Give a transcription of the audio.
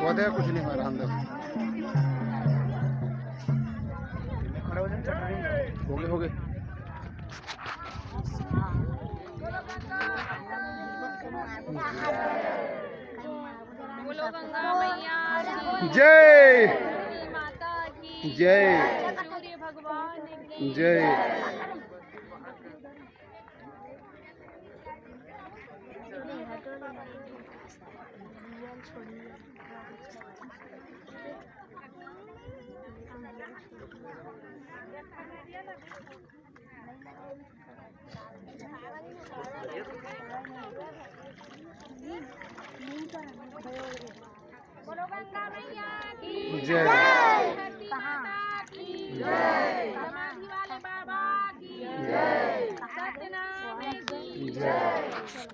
वो कुछ नहीं हो रहा अंदर। हो गए बोलो गंगा मैया जय माता की जय सूर्य भगवान की जय। बोलो गंगा मैया की जय धरती माता की जय, समाधि वाले बाबा की जय, सत्यनारायण की जय।